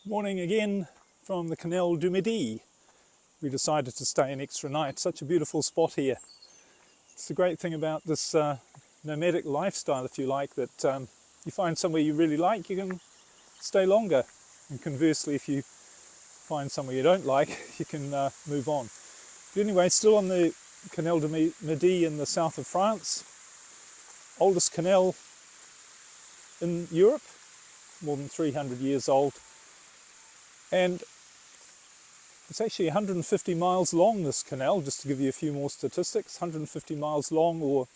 Morning again from the Canal du Midi. We decided to stay an extra night. Such a beautiful spot here. It's the great thing about this nomadic lifestyle, if you like, that you find somewhere you really like, you can stay longer. And conversely, if you find somewhere you don't like, you can move on. But anyway, still on the Canal du Midi in the south of France. Oldest canal in Europe, more than 300 years old. And it's actually 150 miles long, this canal, just to give you a few more statistics. 150 miles long, or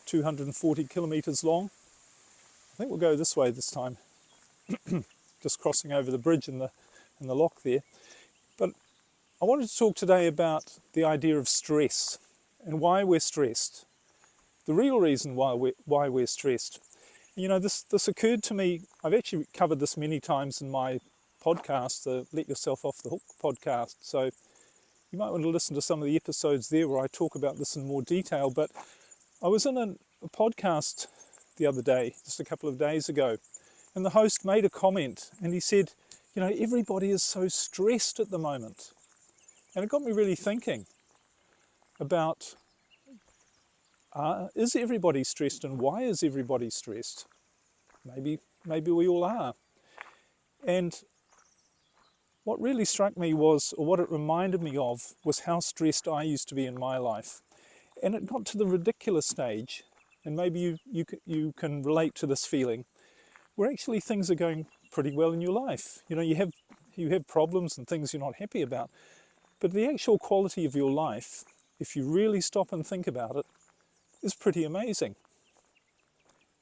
240 kilometres long. I think we'll go this way this time, just crossing over the bridge in the lock there. But I wanted to talk today about the idea of stress and why we're stressed. The real reason why we're stressed. You know, this occurred to me. I've actually covered this many times in my podcast, the Let Yourself Off the Hook podcast. So you might want to listen to some of the episodes there where I talk about this in more detail. But I was in a podcast the other day, just a couple of days ago, and the host made a comment and he said, you know, everybody is so stressed at the moment. And it got me really thinking about, is everybody stressed, and why is everybody stressed? Maybe we all are. And what really struck me was, or what it reminded me of, was how stressed I used to be in my life. And it got to the ridiculous stage, and maybe you can relate to this feeling, where actually things are going pretty well in your life. You know, you have problems and things you're not happy about, but the actual quality of your life, if you really stop and think about it, is pretty amazing.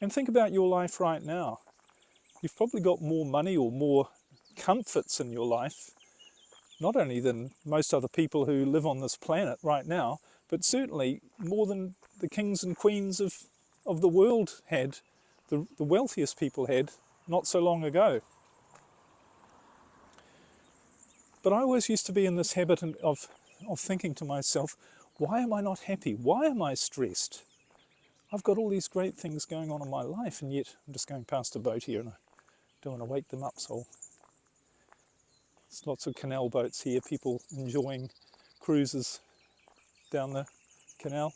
And think about your life right now. You've probably got more money or more comforts in your life, not only than most other people who live on this planet right now, but certainly more than the kings and queens of the world had, the wealthiest people had not so long ago. But I always used to be in this habit of thinking to myself, why am I not happy? Why am I stressed? I've got all these great things going on in my life, and yet I'm just going past a boat here and I don't want to wake them up, so there's lots of canal boats here, people enjoying cruises down the canal.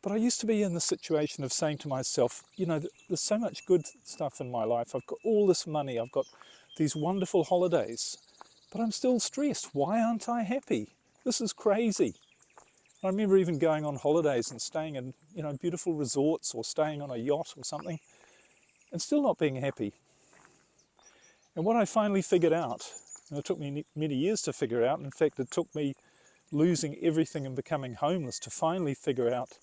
But I used to be in the situation of saying to myself, you know, there's so much good stuff in my life. I've got all this money, I've got these wonderful holidays, but I'm still stressed. Why aren't I happy? This is crazy. I remember even going on holidays and staying in, you know, beautiful resorts or staying on a yacht or something and still not being happy. And what I finally figured out, and it took me many years to figure out, in fact it took me losing everything and becoming homeless to finally figure out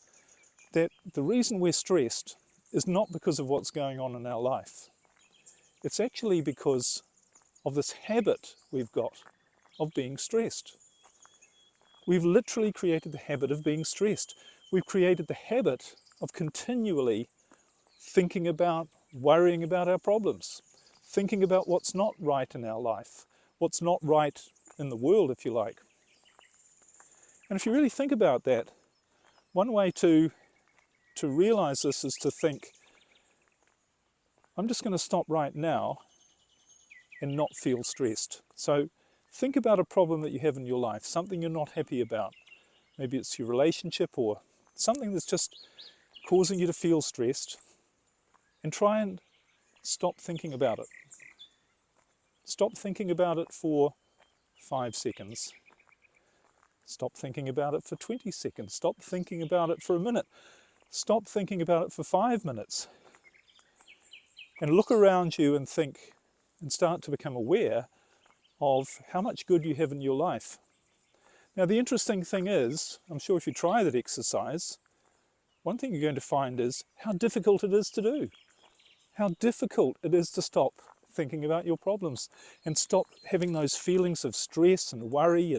that the reason we're stressed is not because of what's going on in our life. It's actually because of this habit we've got of being stressed. We've literally created the habit of being stressed. We've created the habit of continually thinking about, worrying about our problems, thinking about what's not right in our life, what's not right in the world, if you like. And if you really think about that, one way to realize this is to think, I'm just going to stop right now and not feel stressed. So think about a problem that you have in your life, something you're not happy about. Maybe it's your relationship or something that's just causing you to feel stressed, and try and stop thinking about it. Stop thinking about it for 5 seconds. Stop thinking about it for 20 seconds. Stop thinking about it for a minute. Stop thinking about it for 5 minutes. And look around you and think, and start to become aware of how much good you have in your life. Now, the interesting thing is, I'm sure if you try that exercise, one thing you're going to find is how difficult it is to do. How difficult it is to stop thinking about your problems and stop having those feelings of stress and worry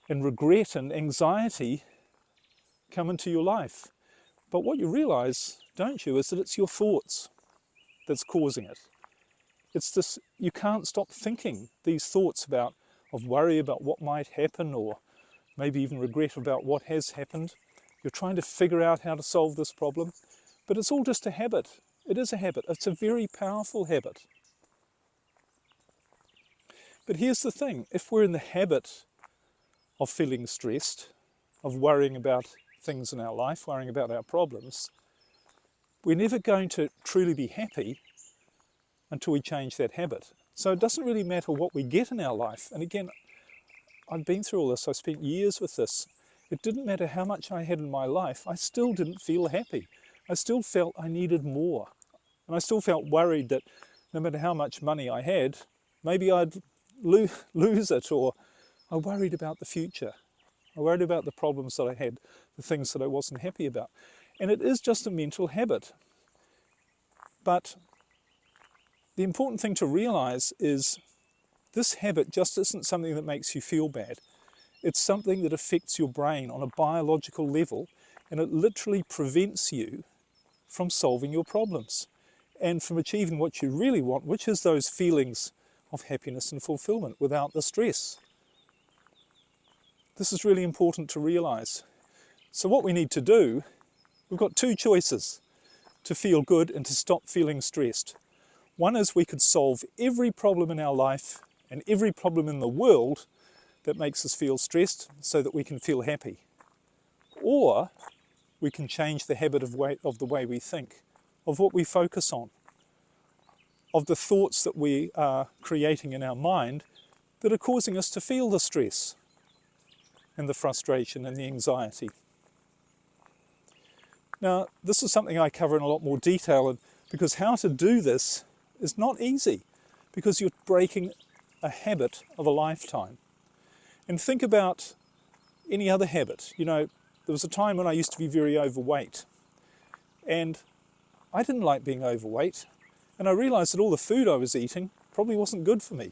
and regret and anxiety come into your life. But what you realize, don't you, is that it's your thoughts that's causing it. It's this, you can't stop thinking these thoughts of worry about what might happen, or maybe even regret about what has happened. You're trying to figure out how to solve this problem, but it's all just a habit. It is a habit. It's a very powerful habit. But here's the thing, if we're in the habit of feeling stressed, of worrying about things in our life, worrying about our problems, we're never going to truly be happy until we change that habit. So it doesn't really matter what we get in our life. And again, I've been through all this, I spent years with this. It didn't matter how much I had in my life, I still didn't feel happy. I still felt I needed more. And I still felt worried that no matter how much money I had, maybe I'd lose it, or I worried about the future. I worried about the problems that I had, the things that I wasn't happy about. And it is just a mental habit. But the important thing to realize is this habit just isn't something that makes you feel bad. It's something that affects your brain on a biological level, and it literally prevents you from solving your problems and from achieving what you really want, which is those feelings of happiness and fulfillment without the stress. This is really important to realize. So what we need to do, we've got two choices to feel good and to stop feeling stressed. One is we could solve every problem in our life and every problem in the world that makes us feel stressed so that we can feel happy. Or we can change the habit of the way we think, of what we focus on, of the thoughts that we are creating in our mind that are causing us to feel the stress and the frustration and the anxiety. Now, this is something I cover in a lot more detail, because how to do this is not easy, because you're breaking a habit of a lifetime. And think about any other habit. You know, there was a time when I used to be very overweight, and I didn't like being overweight, and I realized that all the food I was eating probably wasn't good for me.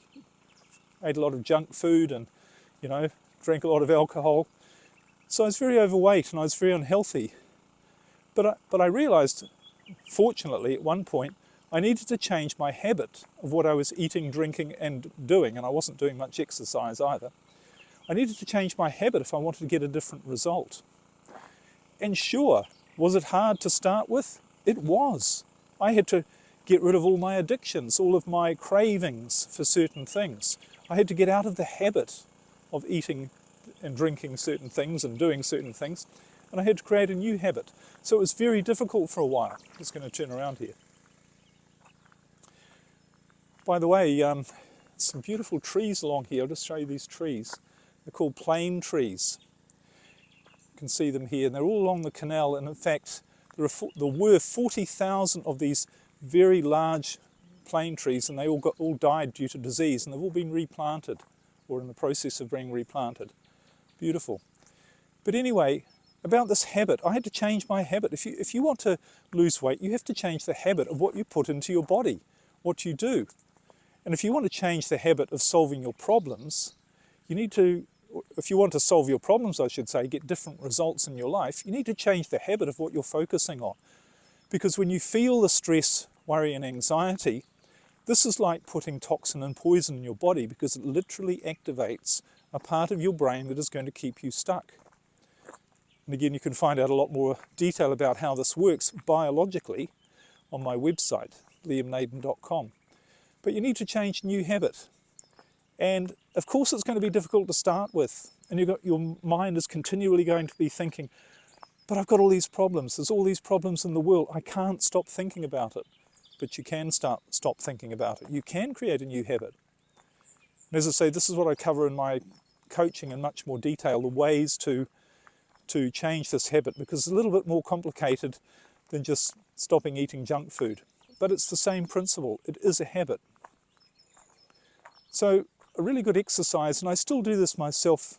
I ate a lot of junk food and, drank a lot of alcohol. So I was very overweight and I was very unhealthy. But I realized, fortunately, at one point, I needed to change my habit of what I was eating, drinking and doing, and I wasn't doing much exercise either. I needed to change my habit if I wanted to get a different result. And sure, was it hard to start with? It was. I had to get rid of all my addictions, all of my cravings for certain things. I had to get out of the habit of eating and drinking certain things and doing certain things, and I had to create a new habit. So it was very difficult for a while. I'm just going to turn around here. By the way, some beautiful trees along here. I'll just show you these trees. They're called plane trees. You can see them here, and they're all along the canal, and in fact there were 40,000 of these very large plane trees, and they all died due to disease, and they've all been replanted, or in the process of being replanted. Beautiful. But anyway, about this habit, I had to change my habit. If you want to lose weight, you have to change the habit of what you put into your body, what you do. And if you want to change the habit of solving your problems, if you want to solve your problems, I should say, get different results in your life, you need to change the habit of what you're focusing on. Because when you feel the stress, worry and anxiety, this is like putting toxin and poison in your body, because it literally activates a part of your brain that is going to keep you stuck. And again, you can find out a lot more detail about how this works biologically on my website, liamnaden.com. But you need to change a new habit. And of course it's going to be difficult to start with. And your mind is continually going to be thinking, but I've got all these problems. There's all these problems in the world. I can't stop thinking about it. But you can stop thinking about it. You can create a new habit. And as I say, this is what I cover in my coaching in much more detail, the ways to change this habit, because it's a little bit more complicated than just stopping eating junk food. But it's the same principle. It is a habit. So a really good exercise, and I still do this myself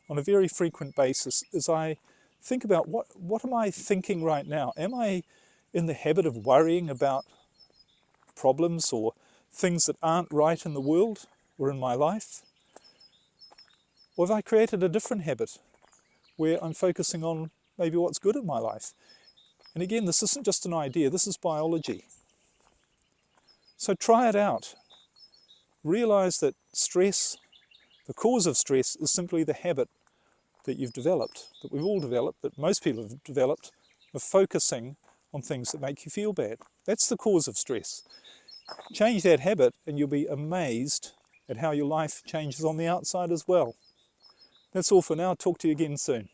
on a very frequent basis, is I think about what am I thinking right now? Am I in the habit of worrying about problems or things that aren't right in the world or in my life? Or have I created a different habit where I'm focusing on maybe what's good in my life? And again, this isn't just an idea, this is biology. So try it out. Realize that stress, the cause of stress, is simply the habit that you've developed, that we've all developed, that most people have developed, of focusing on things that make you feel bad. That's the cause of stress. Change that habit and you'll be amazed at how your life changes on the outside as well. That's all for now. Talk to you again soon.